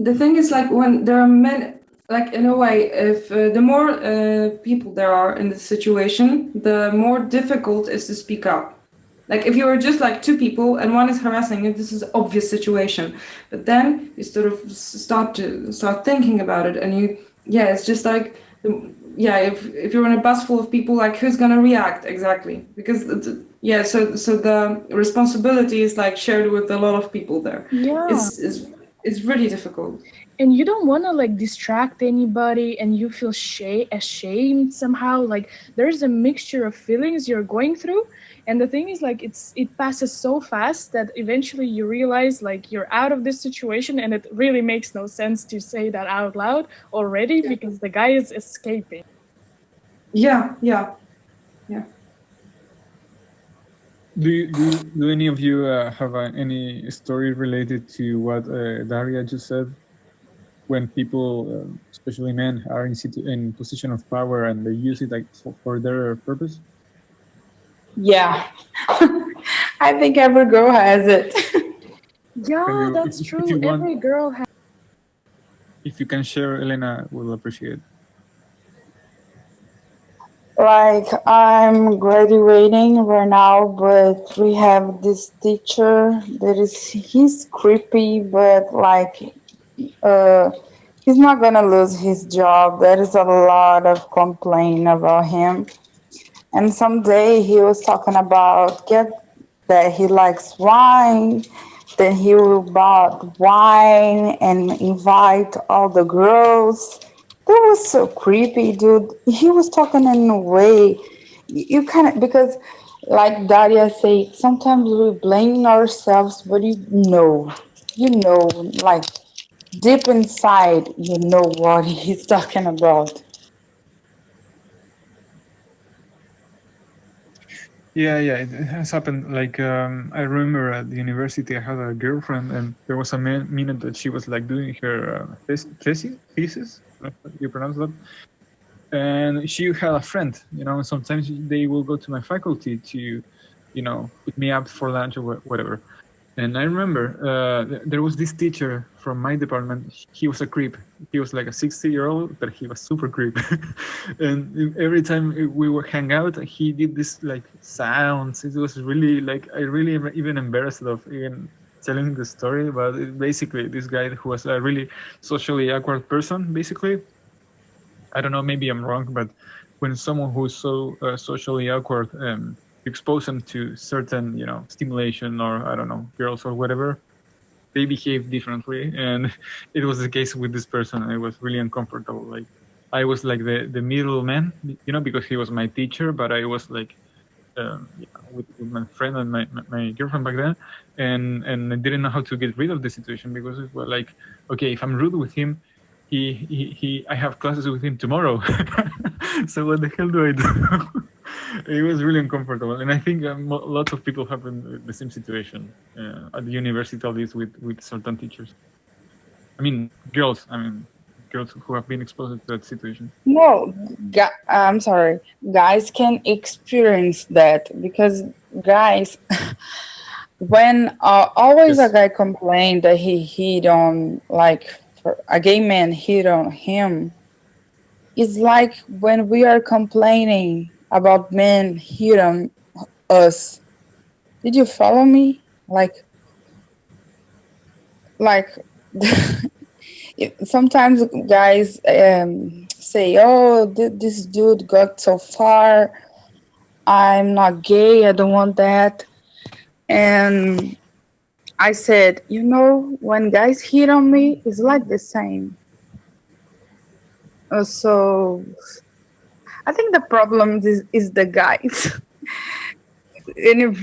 The thing is, like, when there are many, like, in a way, if the more people there are in the situation, the more difficult it is to speak up. Like, if you are just like two people and one is harassing you, this is an obvious situation. But then you sort of start thinking about it, and it's just like, if you're in a bus full of people, like, who's gonna react exactly? Because so the responsibility is like shared with a lot of people there. Yeah. It's really difficult. And you don't want to like distract anybody, and you feel ashamed somehow. Like there's a mixture of feelings you're going through, and the thing is, like, it passes so fast that eventually you realize like you're out of this situation, and it really makes no sense to say that out loud already because the guy is escaping. Yeah. Do any of you have any story related to what Daria just said? When people, especially men, are in position of power and they use it like for their purpose? Yeah. I think every girl has it. Yeah, that's if true. you want, Every girl has. if you can share, Elena, will appreciate. Like, I'm graduating right now, but we have this teacher he's creepy, but like, he's not gonna lose his job. There is a lot of complaint about him. And someday he was talking about that he likes wine. Then he will buy wine and invite all the girls. That was so creepy, dude. He was talking in a way you kind of, because like Daria said, sometimes we blame ourselves, but like deep inside, you know what he's talking about. Yeah, it has happened. Like, I remember at the university, I had a girlfriend, and there was a minute that she was like doing her thesis. You pronounce that? And she had a friend, and sometimes they will go to my faculty to, pick me up for lunch or whatever. And I remember there was this teacher from my department. He was a creep. He was like a 60-year-old, but he was super creep. And every time we would hang out, he did this like sounds. It was really like, I really am even embarrassed of even telling the story. But basically, this guy who was a really socially awkward person, basically. I don't know, maybe I'm wrong, but when someone who's so socially awkward, you expose them to certain, stimulation, or I don't know, girls or whatever, they behave differently. And it was the case with this person. I was really uncomfortable. Like, I was like the middleman, because he was my teacher, but I was like, with my friend and my girlfriend back then, and I didn't know how to get rid of the situation, because it was like, okay, if I'm rude with him, I have classes with him tomorrow. So what the hell do I do? It was really uncomfortable, and I think lots of people have the same situation at the university, at least with certain teachers. I mean, girls who have been exposed to that situation. No, I'm sorry. Guys can experience that because guys, when always a Yes. guy complained that he hit on, like, a gay man hit on him, it's like when we are complaining about men hit on us. Did you follow me? Like sometimes guys say, "Oh, this dude got so far. I'm not gay. I don't want that." And I said, when guys hit on me, it's like the same. So I think the problem is the guys. And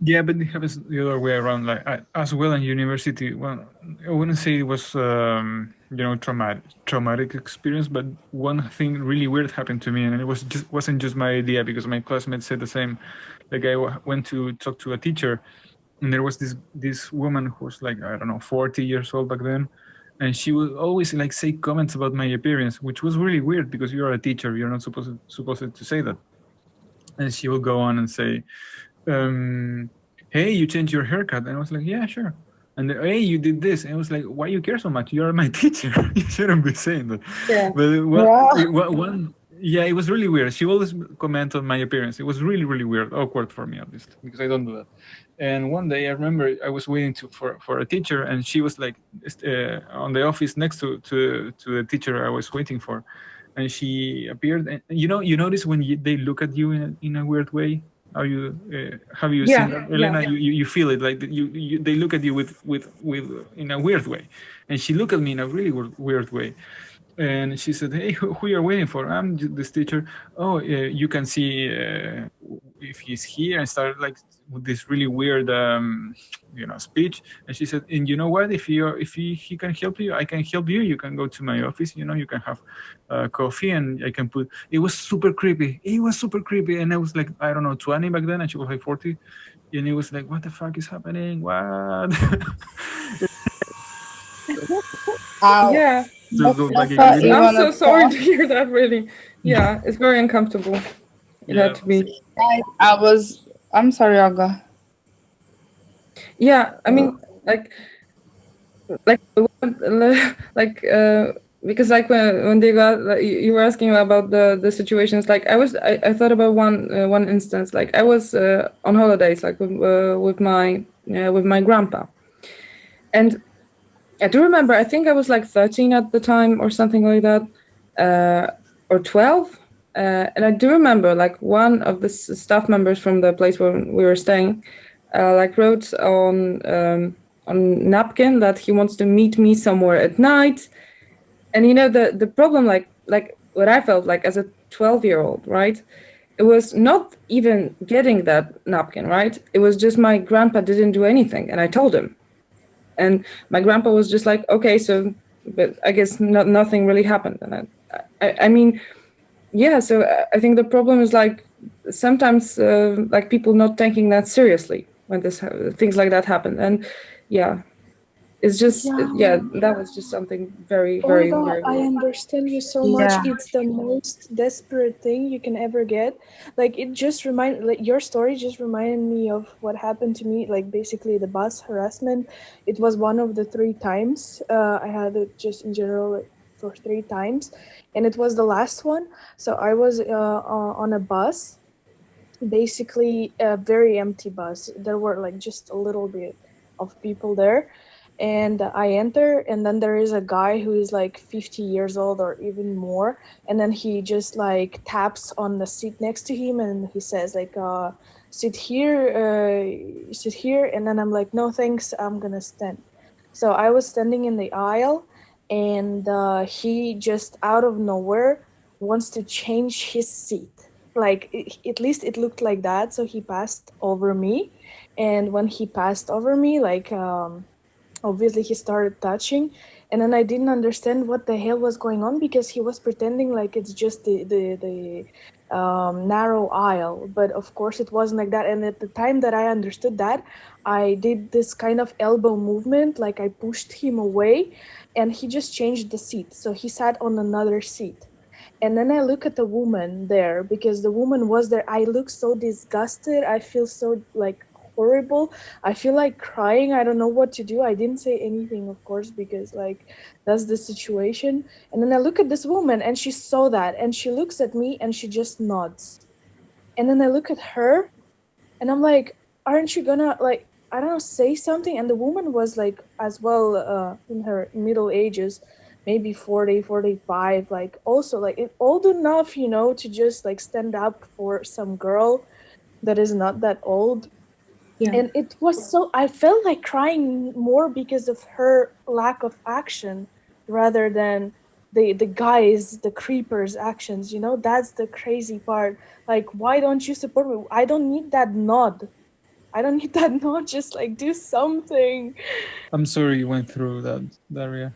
Yeah, but it happens the other way around. Like, as well in university, well, I wouldn't say it was traumatic experience, but one thing really weird happened to me, and it wasn't just my idea, because my classmates said the same. Like, I went to talk to a teacher, and there was this woman who was like, I don't know, 40 years old back then, and she would always like say comments about my appearance, which was really weird, because you're a teacher, you're not supposed to say that. And she will go on and say, hey, you changed your haircut. And I was like, yeah, sure. and hey, you did this, and I was like, why you care so much? You are my teacher. You shouldn't be saying that. Yeah. But Yeah. one, yeah, it was really weird. She always comment on my appearance. It was really, really weird, awkward for me at least, because I don't do that. And one day I remember I was waiting for a teacher, and she was like on the office next to the teacher I was waiting for, and she appeared. And you notice when they look at you in a weird way. Are you have you seen Yeah. that, Yeah. Elena? You feel it like they look at you with in a weird way, and she looked at me in a really weird way, and she said, "Hey, who you're waiting for? I'm this teacher. Oh, you can see if he's here," and started like with this really weird, speech. And she said, "And you know what? If he can help you, I can help you. You can go to my office. You can have coffee, and I can put." It was super creepy. It was super creepy, and I was like, I don't know, 20 back then, and she was like 40, and it was like, what the fuck is happening? What? Yeah. To go back in Rafa, you reading. I'm wanna so sorry talk? to hear that, really. Yeah, it's very uncomfortable. It Yeah. had to be. I'm sorry, Olga. Yeah, I mean, like, like, because like when they got, like, you were asking about the situations. Like I thought about one instance. Like I was on holidays, like with my grandpa, and I do remember. I think I was like 13 at the time, or something like that, or 12. And I do remember, like, one of the staff members from the place where we were staying, like, wrote on napkin that he wants to meet me somewhere at night. And the problem, like what I felt like as a 12-year-old, right? It was not even getting that napkin, right? It was just my grandpa didn't do anything, and I told him. And my grandpa was just like, okay, so, but I guess nothing really happened. And I mean, yeah. So I think the problem is, like, sometimes like people not taking that seriously when things like that happen. And yeah, it's just, yeah, that was just something very, very, Olga, very I weird. understand you so much. Yeah. It's the most desperate thing you can ever get. Like your story just reminded me of what happened to me. Like basically the bus harassment. It was one of the 3 times. I had it just in general, like, for 3 times, and it was the last one. So I was on a bus, basically a very empty bus. There were like just a little bit of people there, and I enter, and then there is a guy who is like 50 years old or even more, and then he just like taps on the seat next to him, and he says like, sit here, and then I'm like, no thanks, I'm gonna stand. So I was standing in the aisle, and he just out of nowhere wants to change his seat. Like at least it looked like that. So he passed over me, and when he passed over me, like, obviously he started touching, and then I didn't understand what the hell was going on, because he was pretending like it's just the narrow aisle, but of course it wasn't like that. And at the time that I understood that, I did this kind of elbow movement, like I pushed him away, and he just changed the seat, so he sat on another seat. And then I look at the woman there, because the woman was there. I look so disgusted. I feel so like horrible. I feel like crying. I don't know what to do. I didn't say anything, of course, because like that's the situation. And then I look at this woman, and she saw that, and she looks at me, and she just nods. And then I look at her, and I'm like, aren't you gonna, like, I don't know, say something? And the woman was like as well, in her middle ages, maybe 40, 45, like also like old enough, to just like stand up for some girl that is not that old. Yeah. And it was so, I felt like crying more because of her lack of action rather than the guys, the creepers actions. That's the crazy part. Like, why don't you support me? I don't need that nod. I don't need that nod. Just like do something. I'm sorry you went through that, Daria.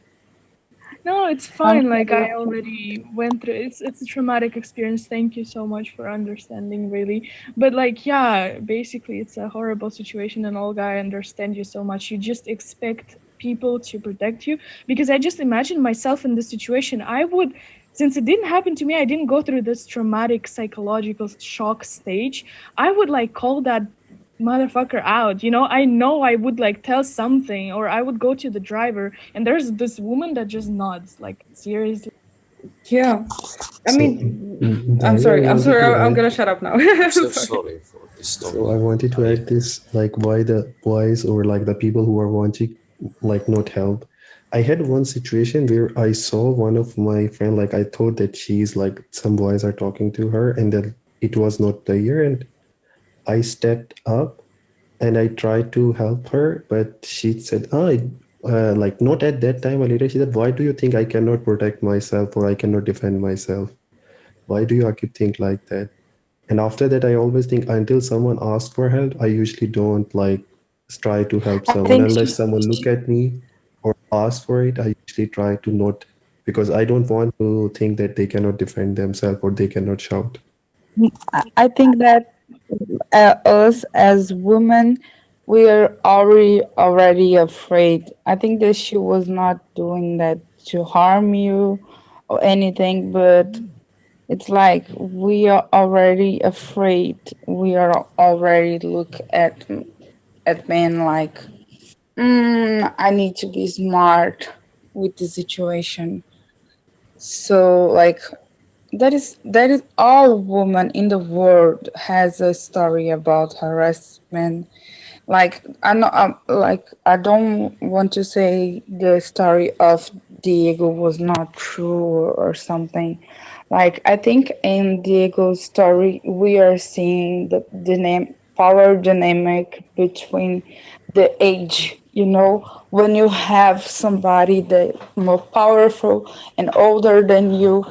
No, it's I'm fine. Like sorry. I already went through. It's a traumatic experience. Thank you so much for understanding, really. But like, yeah, basically, it's a horrible situation, and Olga, I understand you so much. You just expect people to protect you, because I just imagine myself in this situation. I would, since it didn't happen to me, I didn't go through this traumatic psychological shock stage. I would like call that motherfucker out. You know I would like tell something, or I would go to the driver, and there's this woman that just nods, like, seriously. Yeah. I So, mean, I'm Daniel, sorry. I I'm wanted sorry. to I'm add. gonna shut up now. I'm so Sorry. sorry for So I disturbing wanted to Ariel. add this, like why the boys or like the people who are wanting like not help. I had one situation where I saw one of my friend, like I thought that she's like some boys are talking to her and that it was not there, and I stepped up and I tried to help her, but she said, like not at that time, or later she said, why do you think I cannot protect myself or I cannot defend myself? Why do you keep think like that? And after that, I always think until someone asks for help, I usually don't like try to help I someone think unless someone look at me or ask for it. I usually try to not, because I don't want to think that they cannot defend themselves or they cannot shout. I think that us as women, we are already afraid. I think that she was not doing that to harm you or anything, but it's like we are already afraid. We are already look at men like, I need to be smart with the situation. So like that is all woman in the world has a story about harassment. Like I know, like I don't want to say the story of Diego was not true or something. Like I think in Diego's story, we are seeing the name power dynamic between the age. You know, when you have somebody that more powerful and older than you,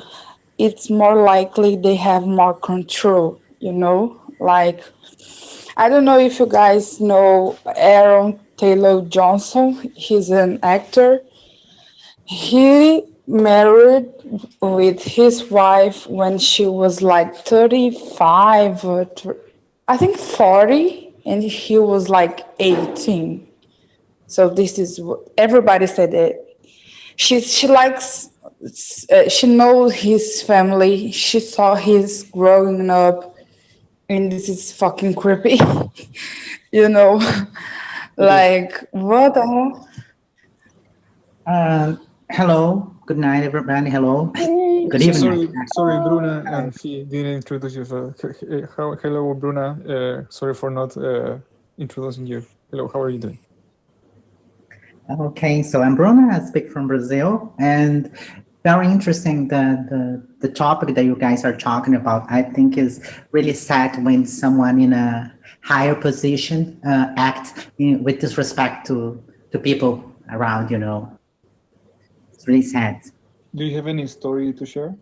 it's more likely they have more control. You know, like I don't know if you guys know Aaron Taylor Johnson. He's an actor. He married with his wife when she was like 35 or I think 40, and he was like 18. So this is what everybody said that she likes she knows his family. She saw his growing up, and this is fucking creepy. you know It is. like what the hell. Hello, good night, everybody. Hello, good So, evening. sorry, Bruna, and he didn't introduce you. So, hello, Bruna. Sorry for not introducing you. Hello, how are you doing? Okay, so I'm Bruno. I speak from Brazil, and very interesting. The topic that you guys are talking about, I think, is really sad when someone in a higher position act with disrespect to people around. It's really sad. Do you have any story to share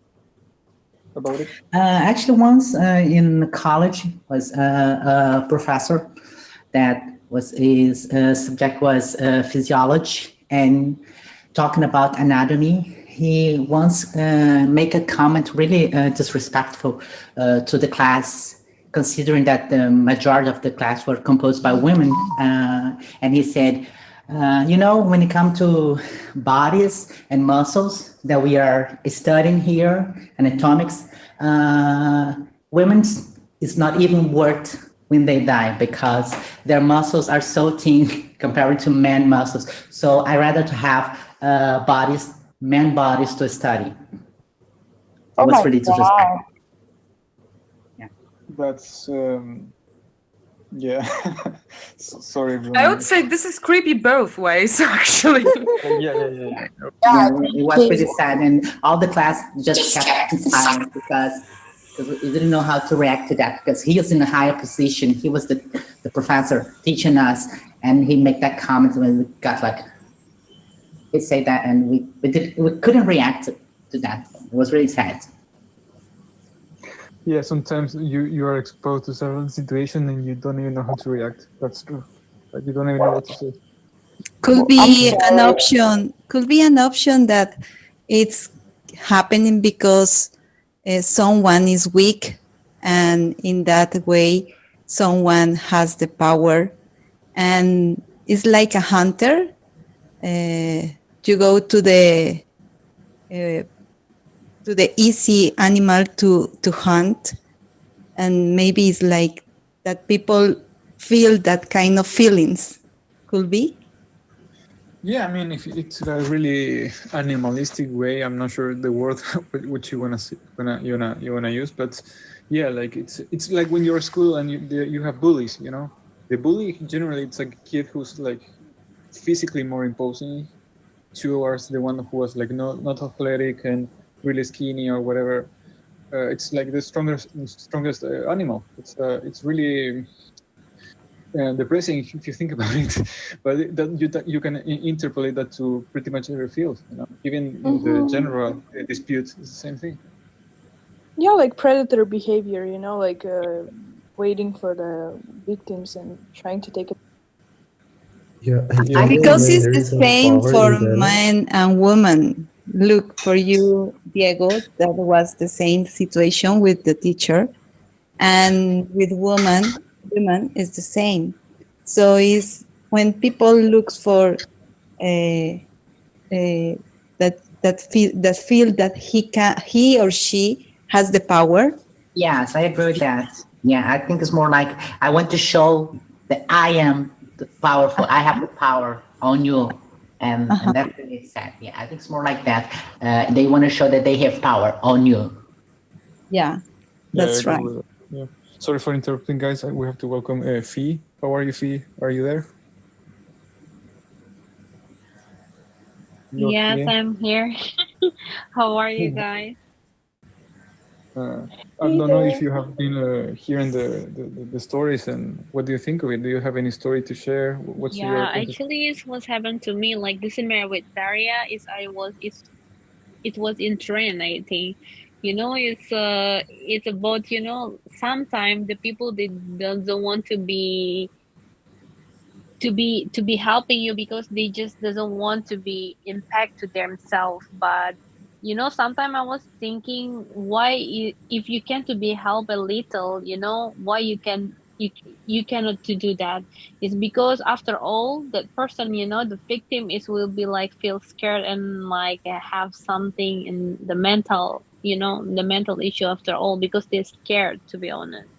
about it? Actually, once in college was a professor that was his subject was physiology and talking about anatomy. He once make a comment really disrespectful to the class, considering that the majority of the class were composed by women. And he said, when it comes to bodies and muscles that we are studying here, anatomics, women's is not even worth when they die because their muscles are so thin compared to men muscles. So I rather to have men bodies to study. It Oh was my really god. disrespectful. That's yeah. Sorry, Bruna. I would say this is creepy both ways, actually. Yeah. Yeah, it was pretty sad, and all the class just kept silent because we didn't know how to react to that. Because he was in a higher position, he was the professor teaching us, and he made that comment when we got like he said that, and we couldn't react to that. It was really sad. Yeah, sometimes you are exposed to certain situation and you don't even know how to react. That's true. Like you don't even know what to say. Could I'm be an sorry. option. Could be an option that it's happening because someone is weak, and in that way, someone has the power, and it's like a hunter. You go uh, to the easy animal to hunt, and maybe it's like that people feel that kind of feelings. Could be. Yeah, I mean, if it's a really animalistic way, I'm not sure the word which you wanna use, but yeah, like it's like when you're at school and you have bullies, you know. The bully generally it's like a kid who's like physically more imposing towards the one who was like not athletic and really skinny or whatever. It's like the strongest animal. It's really depressing if you think about it, but you can interpolate that to pretty much every field. You know, even in the general dispute, it's the same thing. Yeah, like predator behavior, you know, like waiting for the victims and trying to take it. Yeah, and I Because when it's there the is a same power for imbalance. men and women. Look, for you, Diego, that was the same situation with the teacher, and with women is the same. So it's when people look for a, that feel that he or she has the power. Yes, I agree with that. Yeah, I think it's more like I want to show that I am powerful. I have the power on you, and Uh-huh. that's really sad. Yeah, I think it's more like that. They want to show that they have power on you. Yeah, Yeah, I that's agree right. with it. Yeah. Sorry for interrupting, guys. We have to welcome Fee. How are you, Fee? Are you there? You're Yes, here. I'm here. How are you guys? I don't know if you have been hearing the stories and what do you think of it? Do you have any story to share? What's your Yeah, point of actually, it's what's happened to me. Like this scenario with Daria is it was in trend. I think, it's about sometimes the people they don't want to be helping you because they just doesn't want to be impact to themselves. But sometimes I was thinking why if you can to be help a little, why you cannot to do that. It's because after all that person, the victim is will be like feel scared and like have something in the mental issue after all because they're scared, to be honest.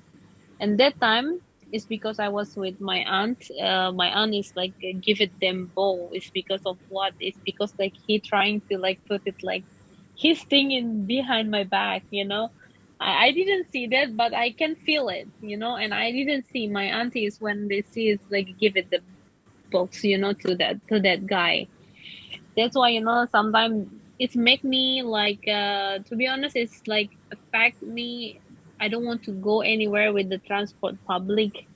And that time is because I was with my aunt. My aunt is like give it them bow. It's because of what? It's because like he trying to like put it like his thing in behind my back. I didn't see that, but I can feel it. And I didn't see my aunties when they see it's like give it the box, to that guy. That's why sometimes it's make me like to be honest it's like affect me. I don't want to go anywhere with the transport public.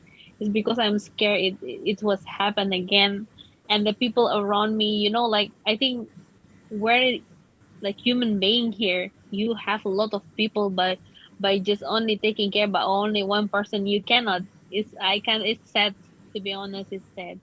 It's because I'm scared it was happen again. And the people around me, like I think we're like human being here, you have a lot of people, but by just only taking care by only one person you cannot. It's sad, to be honest. It's sad.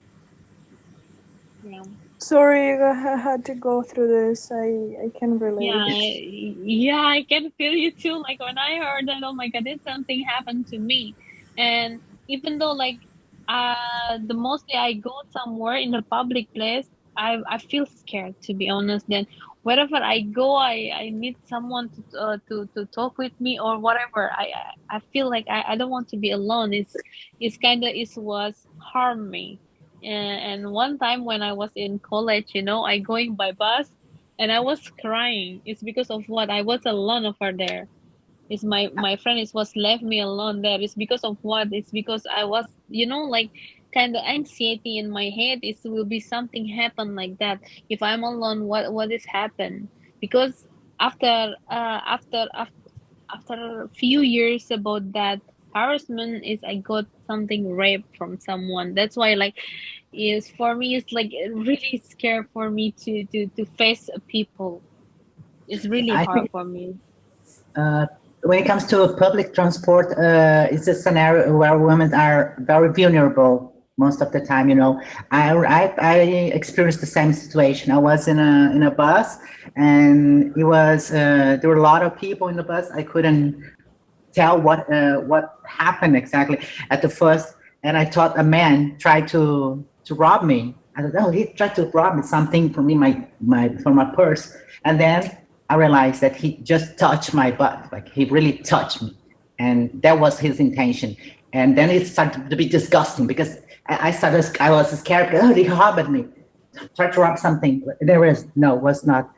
Yeah. Sorry, I had to go through this. I can relate. Yeah, I can feel you too. Like when I heard that, oh my God, did something happen to me? And even though like the mostly I go somewhere in a public place, I feel scared, to be honest. Then wherever I go, I need someone to talk with me or whatever. I feel like I don't want to be alone. It's kind of it was harm me. And one time when I was in college, I going by bus and I was crying. It's because of what? I was alone over there. It's my friend is was left me alone there. It's because of what? It's because I was, like kind of anxiety in my head. It will be something happen like that. If I'm alone, what is happen? Because after a few years about that harassment is I got something rape from someone. That's why like is for me it's like really scary for me to face people. It's really I hard think for me. uh, when it comes to public transport, it's a scenario where women are very vulnerable most of the time. I experienced the same situation. I was in a bus, and it was there were a lot of people in the bus. I couldn't tell what happened exactly at the first, and I thought a man tried to rob me. I thought, oh, he tried to rob me something from me, my from my purse, and then I realized that he just touched my butt, like he really touched me, and that was his intention. And then it started to be disgusting because I was scared. Oh, they robbed me. Tried to rob something. There was no, was not.